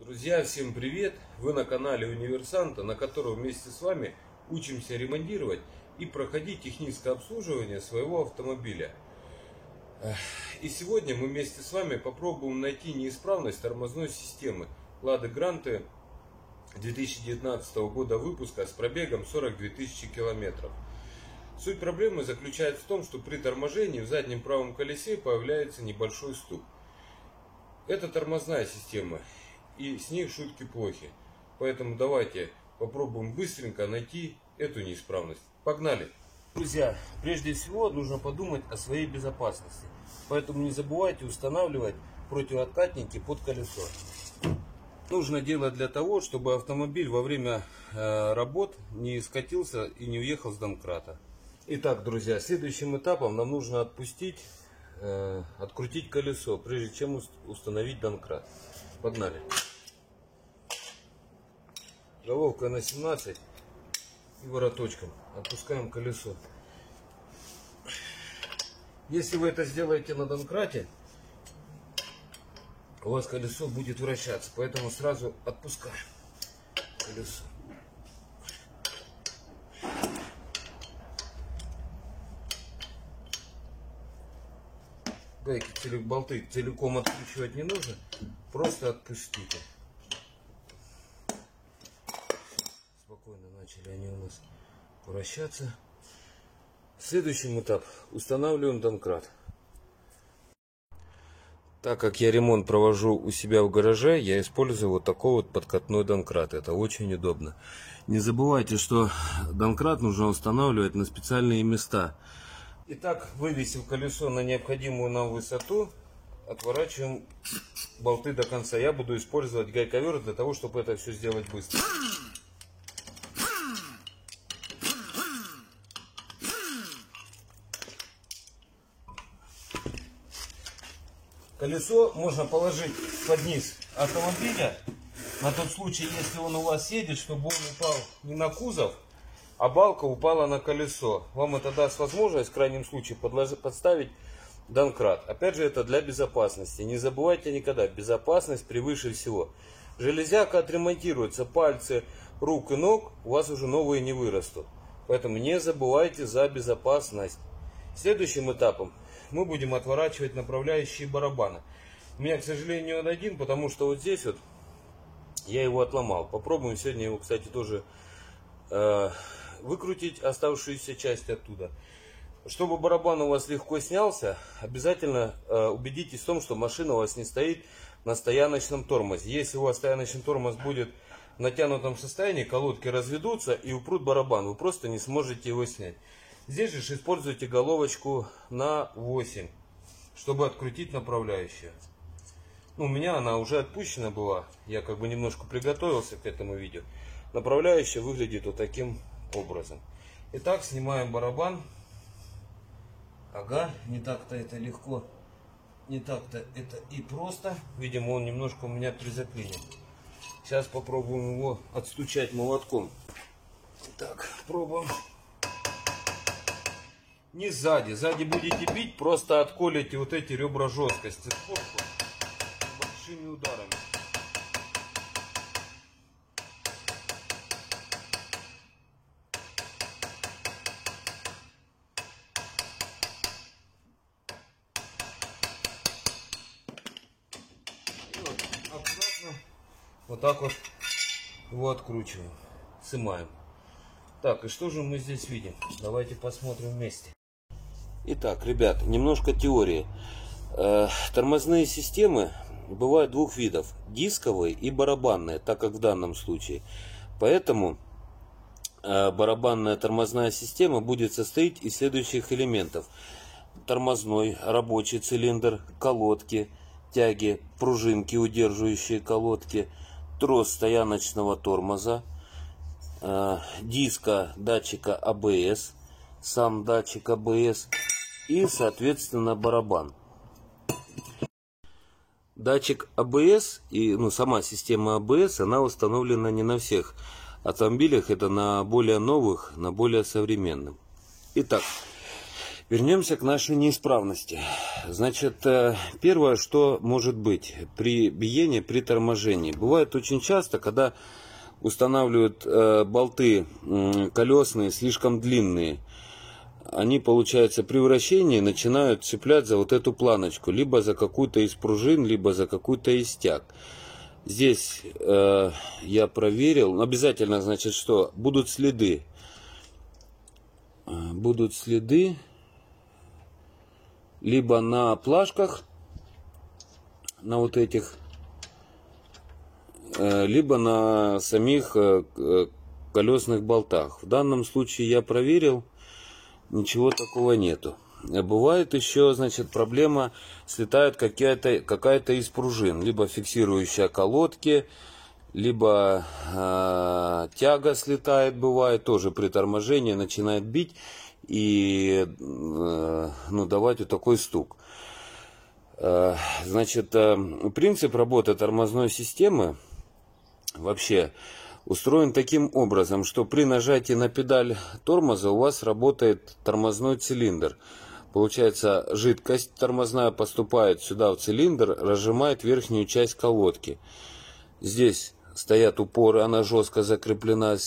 Друзья, всем привет! Вы на канале Универсанта, на котором вместе с вами учимся ремонтировать и проходить техническое обслуживание своего автомобиля. И сегодня мы вместе с вами попробуем найти неисправность тормозной системы Lada Grante 2019 года выпуска с пробегом 42 тысячи километров. Суть проблемы заключается в том, что при торможении в заднем правом колесе появляется небольшой стук. Это тормозная система, и с ней шутки плохи. Поэтому давайте попробуем быстренько найти эту неисправность. Погнали! Друзья, прежде всего нужно подумать о своей безопасности. Поэтому не забывайте устанавливать противооткатники под колесо. Нужно делать для того, чтобы автомобиль во время работ не скатился и не уехал с домкрата. Итак, друзья, следующим этапом нам нужно открутить колесо, прежде чем установить домкрат. Погнали. Головка на 17 и вороточком отпускаем колесо. Если вы это сделаете на домкрате, у вас колесо будет вращаться, поэтому сразу отпускаем колесо. Гайки, болты целиком откручивать не нужно, просто отпустите. Спокойно начали они у нас вращаться. Следующий этап: устанавливаем домкрат. Так как я ремонт провожу у себя в гараже, я использую вот такой вот подкатной домкрат. Это очень удобно. Не забывайте, что домкрат нужно устанавливать на специальные места. Итак, вывесив колесо на необходимую нам высоту, отворачиваем болты до конца. Я буду использовать гайковер для того, чтобы это все сделать быстро. Колесо можно положить под низ автомобиля, на тот случай, если он у вас едет, чтобы он упал не на кузов, а балка упала на колесо. Вам это даст возможность в крайнем случае подставить домкрат. Опять же, это для безопасности. Не забывайте никогда, безопасность превыше всего. Железяка отремонтируется, пальцы рук и ног у вас уже новые не вырастут. Поэтому не забывайте за безопасность. Следующим этапом мы будем отворачивать направляющие барабаны. У меня, к сожалению, он один, потому что вот здесь вот я его отломал. Попробуем сегодня его, кстати, тоже выкрутить оставшуюся часть оттуда. Чтобы барабан у вас легко снялся, обязательно убедитесь в том, что машина у вас не стоит на стояночном тормозе. Если у вас стояночный тормоз будет в натянутом состоянии, колодки разведутся и упрут барабан. Вы просто не сможете его снять. Здесь же используйте головочку на 8, чтобы открутить направляющую. У меня она уже отпущена была. Я как бы немножко приготовился к этому видео. Направляющая выглядит вот таким образом. Итак, снимаем барабан. Ага, не так-то это легко. Не так-то это и просто. Видимо, он немножко у меня призаклинен. Сейчас попробуем его отстучать молотком. Так, пробуем. Не сзади. Сзади будете бить, просто отколите вот эти ребра жесткости сбоку большими ударами. И вот аккуратно вот так вот его откручиваем, снимаем. Так, и что же мы здесь видим? Давайте посмотрим вместе. Итак, ребят, немножко теории. Тормозные системы бывают двух видов: дисковые и барабанные, так как в данном случае. Поэтому барабанная тормозная система будет состоять из следующих элементов: тормозной рабочий цилиндр, колодки, тяги, пружинки, удерживающие колодки, трос стояночного тормоза, диска датчика АБС, сам датчик АБС и, соответственно, барабан. Датчик АБС и сама система АБС, она установлена не на всех автомобилях, это на более новых, на более современных. Итак, Вернемся к нашей неисправности. Значит, первое, что может быть при биении, при торможении. Бывает очень часто, когда устанавливают болты колесные слишком длинные, они, получается, при вращении начинают цеплять за вот эту планочку, либо за какую-то из пружин, либо за какую-то из стяг. Здесь я проверил, обязательно, значит, что будут следы. Будут следы либо на плашках, на вот этих, либо на самих колесных болтах. В данном случае я проверил, ничего такого нету. Бывает еще, значит, проблема, слетает какая-то из пружин, либо фиксирующая колодки, либо тяга слетает, бывает, тоже при торможении начинает бить и давать вот такой стук. Значит, принцип работы тормозной системы вообще устроен таким образом, что при нажатии на педаль тормоза у вас работает тормозной цилиндр. Получается, жидкость тормозная поступает сюда в цилиндр, разжимает верхнюю часть колодки. Здесь стоят упоры, она жестко закреплена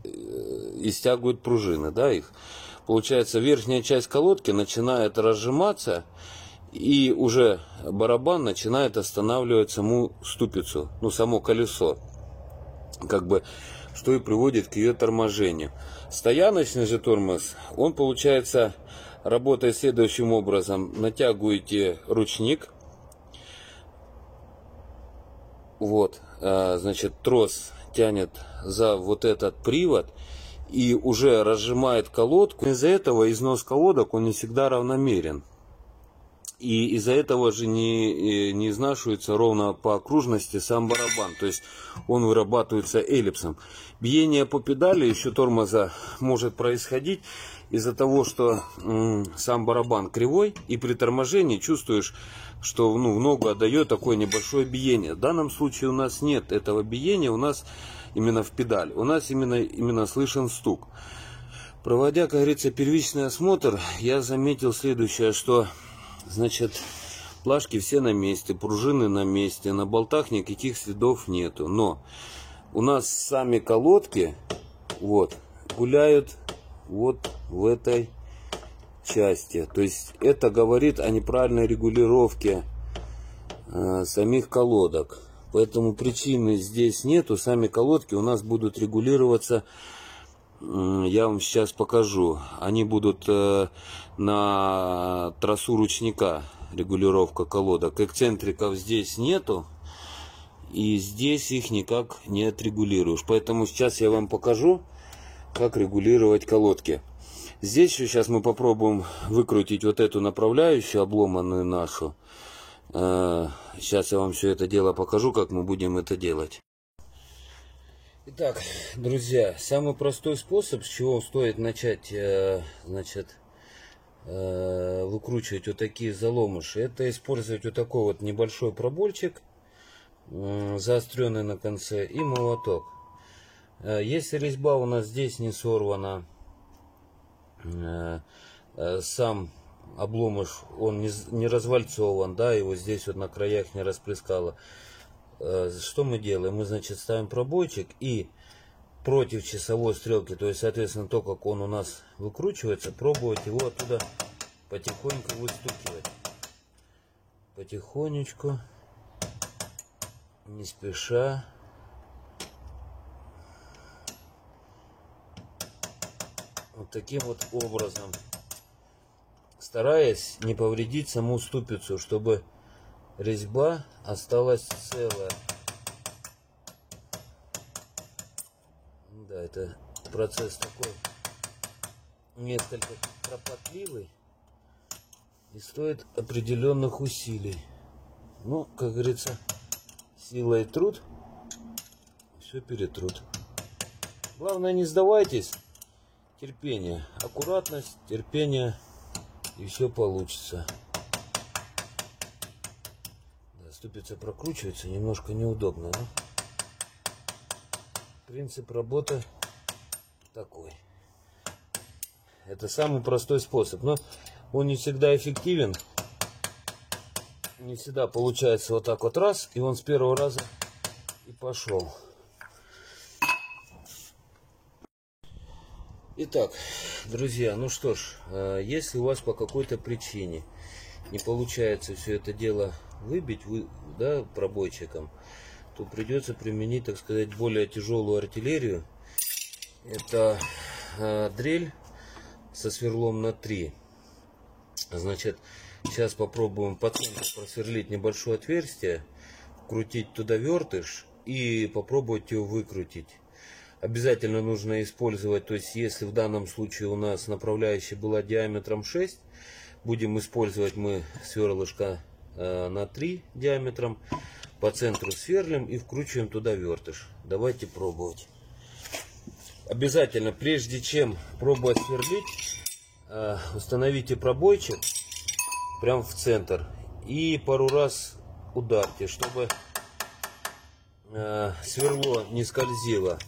и стягивают пружины, да, их. Получается, верхняя часть колодки начинает разжиматься, и уже барабан начинает останавливать саму ступицу, само колесо, как бы, что и приводит к ее торможению. Стояночный же тормоз, он, получается, работает следующим образом. Натягиваете ручник, вот, значит, трос тянет за вот этот привод и уже разжимает колодку. Из-за этого износ колодок, он не всегда равномерен. И из-за этого же не изнашивается ровно по окружности сам барабан. То есть он вырабатывается эллипсом. Биение по педали еще тормоза может происходить из-за того, что сам барабан кривой. И при торможении чувствуешь, что в ногу отдает такое небольшое биение. В данном случае у нас нет этого биения. У нас именно в педаль. У нас именно слышен стук. Проводя, как говорится, первичный осмотр, я заметил следующее, что... Значит, плашки все на месте, пружины на месте, на болтах никаких следов нету. Но у нас сами колодки вот гуляют вот в этой части. То есть это говорит о неправильной регулировке самих колодок. Поэтому причины здесь нету. Сами колодки у нас будут регулироваться. Я вам сейчас покажу. Они будут на тросу ручника, регулировка колодок. Эксцентриков здесь нету. И здесь их никак не отрегулируешь. Поэтому сейчас я вам покажу, как регулировать колодки. Здесь сейчас мы попробуем выкрутить вот эту направляющую, обломанную нашу. Сейчас я вам все это дело покажу, как мы будем это делать. Итак, друзья, самый простой способ, с чего стоит начать, значит, выкручивать вот такие заломыши, это использовать вот такой вот небольшой пробольчик, заостренный на конце, и молоток. Если резьба у нас здесь не сорвана, сам обломыш, он не развальцован, да, его здесь вот на краях не расплескало. Что мы делаем? Мы, значит, ставим пробойчик и против часовой стрелки, то есть, соответственно, то, как он у нас выкручивается, пробовать его оттуда потихоньку выстукивать. Потихонечку, не спеша. Вот таким вот образом. Стараясь не повредить саму ступицу, чтобы резьба осталась целая. Да, это процесс такой несколько кропотливый и стоит определенных усилий. Ну, как говорится, сила и труд все перетрут. Главное, не сдавайтесь. Терпение, аккуратность, терпение, и все получится. Ступица прокручивается, немножко неудобно, да? Принцип работы такой. Это самый простой способ. Но он не всегда эффективен. Не всегда получается вот так вот раз, и он с первого раза и пошел. Итак, друзья, ну что ж, если у вас по какой-то причине не получается все это дело выбить, да, пробойчиком, то придется применить, так сказать, более тяжелую артиллерию. Это дрель со сверлом на 3. Значит, сейчас попробуем по центру просверлить небольшое отверстие, крутить туда вертыш и попробовать его выкрутить. Обязательно нужно использовать, то есть если в данном случае у нас направляющая была диаметром 6, будем использовать мы сверлышко на 3 диаметром, по центру сверлим и вкручиваем туда вертыш. Давайте пробовать. Обязательно, прежде чем пробовать сверлить, установите пробойчик прямо в центр и пару раз ударьте, чтобы сверло не скользило.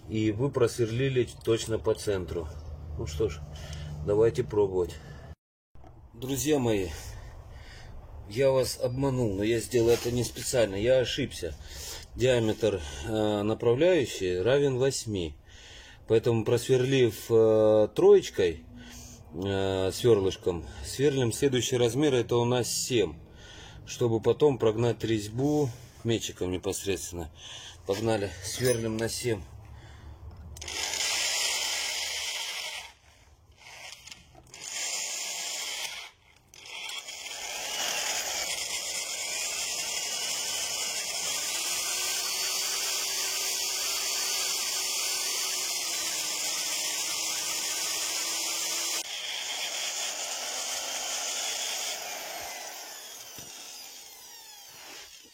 И вы просверлили точно по центру. Ну что ж, давайте пробовать. Друзья мои, я вас обманул, но я сделал это не специально. Я ошибся. Диаметр направляющей равен 8. Поэтому, просверлив троечкой, сверлышком, сверлим следующий размер, это у нас 7. Чтобы потом прогнать резьбу мечиком непосредственно. Погнали, сверлим на 7.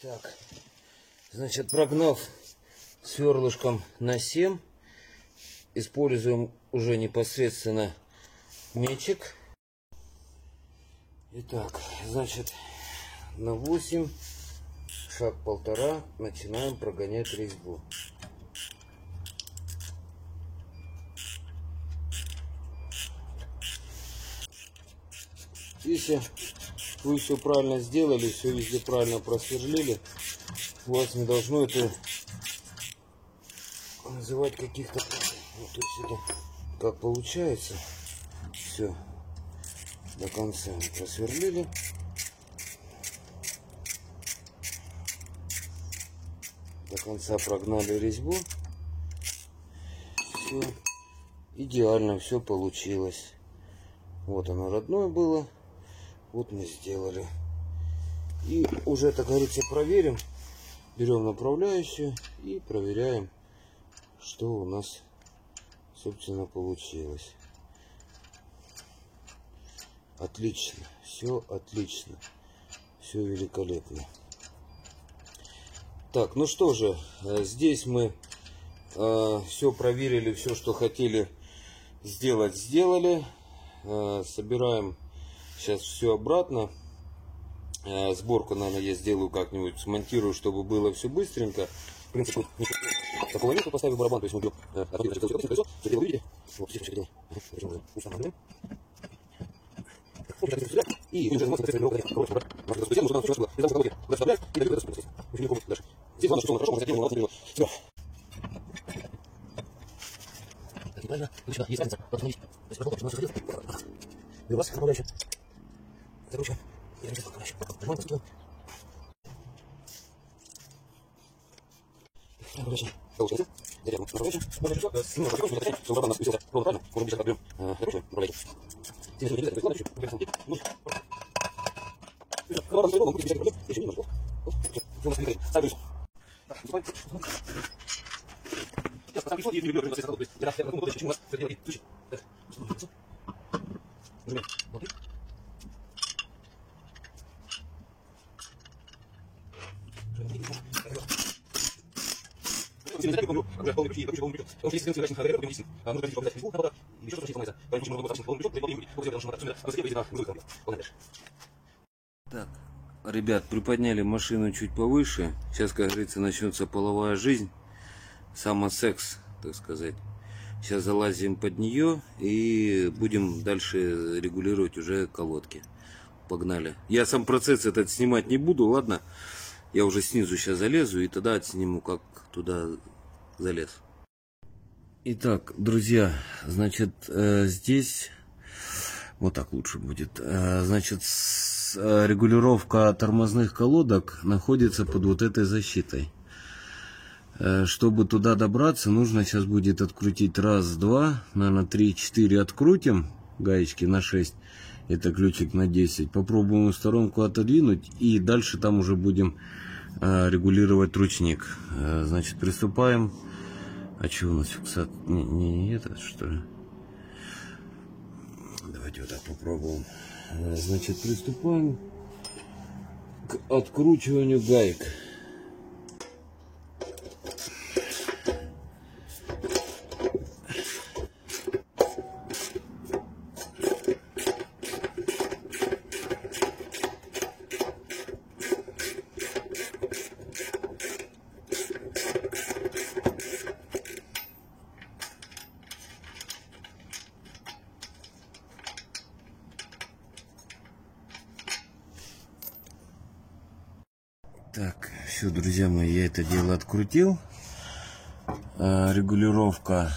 Так, значит, прогнав сверлышком на 7, используем уже непосредственно мечик. Итак, значит, на 8, шаг 1,5, начинаем прогонять резьбу. Если вы все правильно сделали, все везде правильно просверлили, у вас не должно это называть каких-то... Вот, то есть это как получается. Все, до конца просверлили. До конца прогнали резьбу. Все, идеально все получилось. Вот оно родное было. Вот мы сделали. И уже, так говорится, проверим. Берем направляющую и проверяем, что у нас, собственно, получилось. Отлично. Все отлично. Все великолепно. Так, ну что же, здесь мы все проверили, все, что хотели сделать, сделали. Собираем сейчас все обратно. Сборку, наверное, я сделаю как-нибудь, смонтирую, чтобы было все быстренько. В принципе, такого нету, поставив барабан, то есть мы берем колесо, все дело видите. Вот, здесь все дело устанавливаем. И уже заниматься нужно нам все было. Доставляем и дают это спустить. Еще не пробуйте дальше. Здесь главное, что он хорошо, можно сделать, можно сделать. Все. Так, неправильно. Есть разница. Посмотрите. То есть работа, что у нас все делать. И у вас направляющая. Это ручка. И ручка направляющая. Нажимаем, поступаем. Направляющая. Получается. Зарядом направляющая. Можно еще. Немного потихоньку закачать, чтобы барабан у нас спустился ровно правильно. Можем сейчас отберем ручку направляющую. Здесь не обязательно. То есть главное чуть. Ну, барабан своего, он будет бежать проблем. Еще немножко. Все у нас не ставим. Так, наступаем. Сейчас поставим и не берем. То есть я думаю, почему у нас все дело и ключи. Так. Нажимаем. Внутри. Так, ребят, приподняли машину чуть повыше. Сейчас, как говорится, начнется половая жизнь. Самосекс, так сказать. Сейчас залазим под нее и будем дальше регулировать уже колодки. Погнали. Я сам процесс этот снимать не буду, ладно? Я уже снизу сейчас залезу и тогда отсниму, как туда залез. Итак, друзья, значит, здесь вот так лучше будет. Значит, регулировка тормозных колодок находится под вот этой защитой. Чтобы туда добраться, нужно сейчас будет открутить раз, два, наверное, 3, 4 открутим гаечки на 6. Это ключик на 10. Попробуем в сторонку отодвинуть и дальше там уже будем регулировать ручник. Значит, приступаем. А что у нас фиксат? Не это, что ли? Давайте вот так попробуем. Значит, приступаем к откручиванию гаек. Так, все, друзья мои, я это дело открутил. Регулировка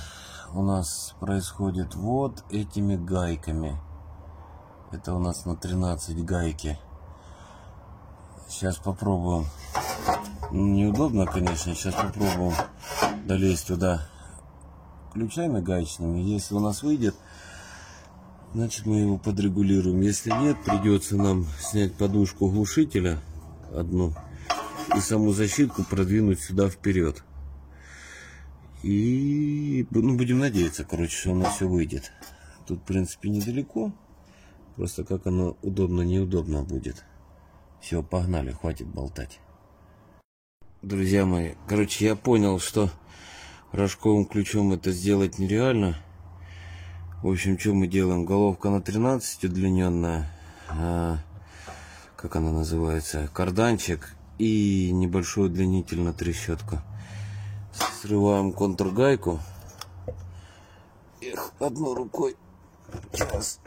у нас происходит вот этими гайками. Это у нас на 13 гайки. Сейчас попробуем. Неудобно, конечно. Сейчас попробуем долезть туда ключами гаечными. Если у нас выйдет, значит мы его подрегулируем. Если нет, придется нам снять подушку глушителя одну и саму защитку продвинуть сюда вперед. И будем надеяться, короче, что у нас все выйдет. Тут, в принципе, недалеко. Просто как оно удобно-неудобно будет. Все, погнали, хватит болтать. Друзья мои, короче, я понял, что рожковым ключом это сделать нереально. В общем, что мы делаем? Головка на 13 удлиненная. Как она называется? Карданчик. И небольшой удлинитель на трещотку. Срываем контргайку. Эх, одной рукой. Сейчас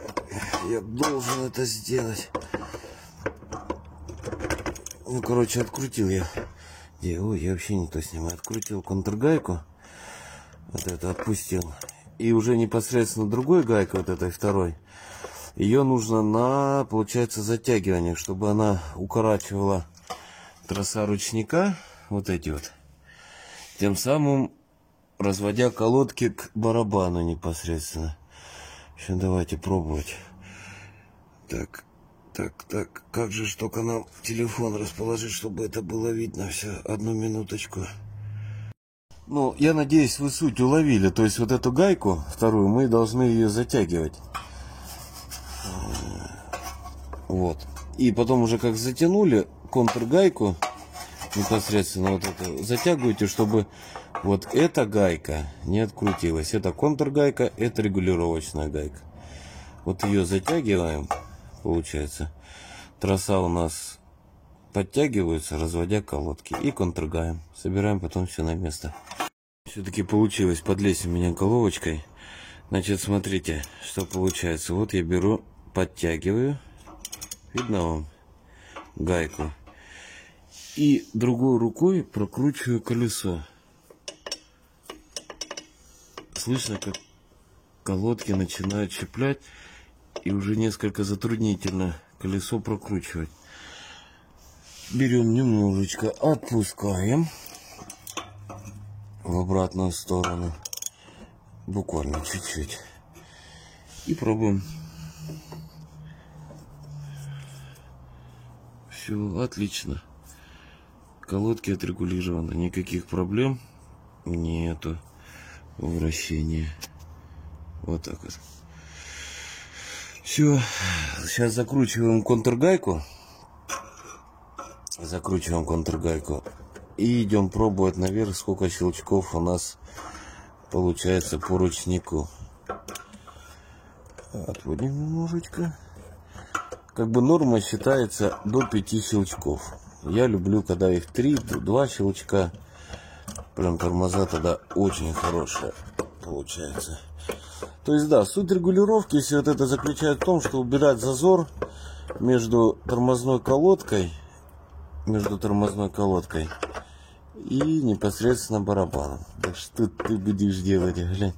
я должен это сделать. Ну, короче, открутил я. Ой, я вообще не то снимаю. Открутил контргайку. Вот это отпустил. И уже непосредственно другой гайкой, вот этой второй, ее нужно на, получается, затягивание, чтобы она укорачивала троса ручника, вот эти вот, тем самым разводя колодки к барабану непосредственно. Сейчас давайте пробовать. Так, как же ж только нам телефон расположить, чтобы это было видно все. Одну минуточку. Ну, я надеюсь, вы суть уловили. То есть вот эту гайку, вторую, мы должны ее затягивать. Вот. И потом уже как затянули контргайку, непосредственно вот это затягиваете, чтобы вот эта гайка не открутилась. Это контргайка, это регулировочная гайка. Вот ее затягиваем, получается. Троса у нас подтягиваются, разводя колодки. И контргаем. Собираем потом все на место. Все-таки получилось подлезть у меня головочкой. Значит, смотрите, что получается. Вот я беру, подтягиваю. Видно вам гайку. И другой рукой прокручиваю колесо. Слышно, как колодки начинают щеплять. И уже несколько затруднительно колесо прокручивать. Берем немножечко, отпускаем в обратную сторону. Буквально чуть-чуть. И пробуем. Все отлично. Колодки отрегулированы. Никаких проблем нету вращения. Вот так вот. Все. Сейчас закручиваем контргайку. Закручиваем контргайку. И идем пробовать наверх, сколько щелчков у нас получается по ручнику. Отводим немножечко. Как бы норма считается до 5 щелчков. Я люблю, когда их 3, 2 щелчка. Прям тормоза тогда очень хорошие. получается. То есть, да, суть регулировки, если вот это заключается в том, что убирать зазор между тормозной колодкой и непосредственно барабаном. Да что ты будешь делать, глянь.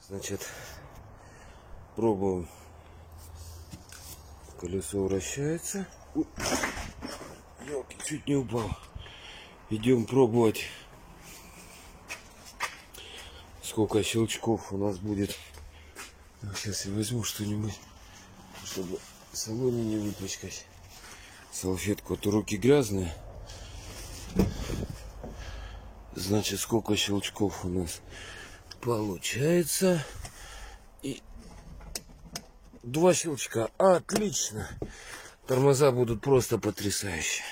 Значит, пробуем. Колесо вращается. Ёлки, чуть не упал. Идем пробовать, сколько щелчков у нас будет. Сейчас я возьму что-нибудь, чтобы в салоне не выпачкать салфетку, а то руки грязные. Значит, сколько щелчков у нас получается. И 2 щелчка. Отлично. Тормоза будут просто потрясающие.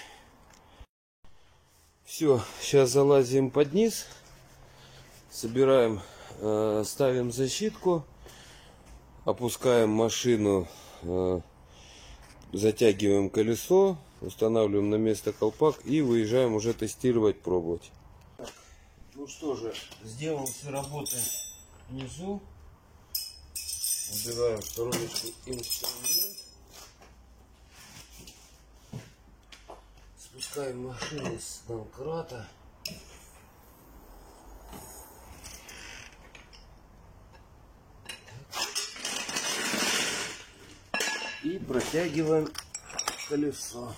Все, сейчас залазим под низ. Собираем, ставим защитку. Опускаем машину. Затягиваем колесо. Устанавливаем на место колпак. И выезжаем уже тестировать, пробовать. Ну что же, сделал все работы внизу. Убираем в стороночку инструмент. Спускаем машину с домкрата. И протягиваем колесо.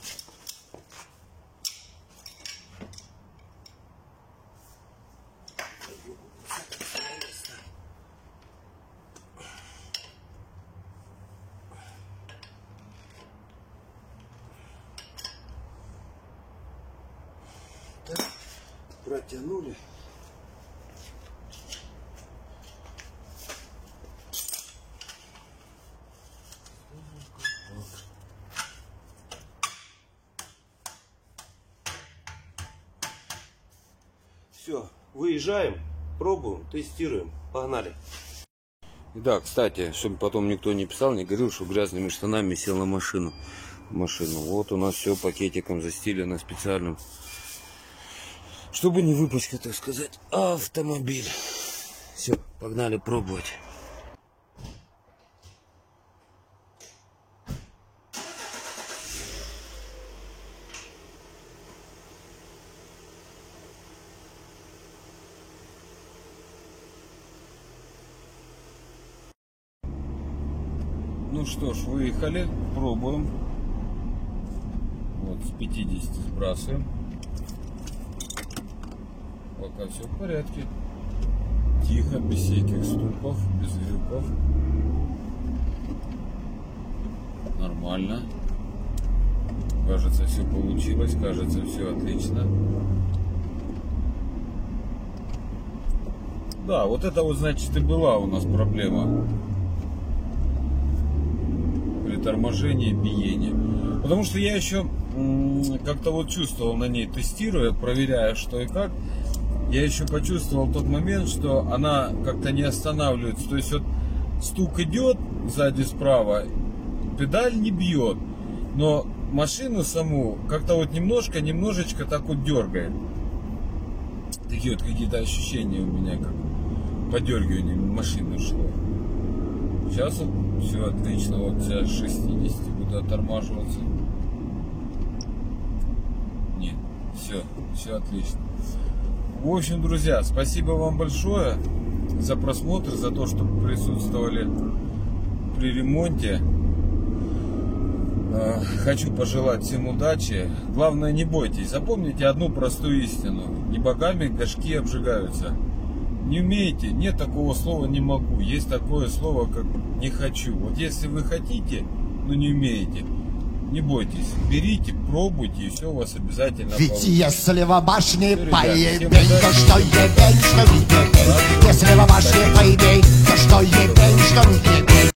Так, протянули. Все, выезжаем, пробуем, тестируем. Погнали. И да, кстати, чтобы потом никто не писал, не говорил, что грязными штанами сел на машину. Вот у нас все пакетиком застелено специальным, чтобы не выпачкать, так сказать, автомобиль. Все, погнали пробовать. Ну что ж, выехали, пробуем. Вот с 50 сбрасываем. Пока все в порядке. Тихо, без всяких стуков, без вилков. Нормально. Кажется, все получилось, кажется, все отлично. Да, вот это вот, значит, и была у нас проблема при торможении, биении. Потому что я еще как-то вот чувствовал на ней, тестируя, проверяя, что и как. Я еще почувствовал тот момент, что она как-то не останавливается. То есть вот стук идет сзади справа, педаль не бьет, но машину саму как-то вот немножечко так вот дергает. Такие вот какие-то ощущения у меня, как подергивание машины шло. Сейчас вот все отлично, вот сейчас 60 буду оттормаживаться. Нет, все отлично. В общем, друзья, спасибо вам большое за просмотр, за то, что присутствовали при ремонте. Хочу пожелать всем удачи. Главное, не бойтесь. Запомните одну простую истину. Не богами горшки обжигаются. Не умеете, нет такого слова «не могу». Есть такое слово, как «не хочу». Вот если вы хотите, но не умеете, не бойтесь, берите, пробуйте, и все у вас обязательно получится. Ведь если в башне поебень, то что ебень, что не ебень. Если в башне поебень, то что ебень, что не ебень.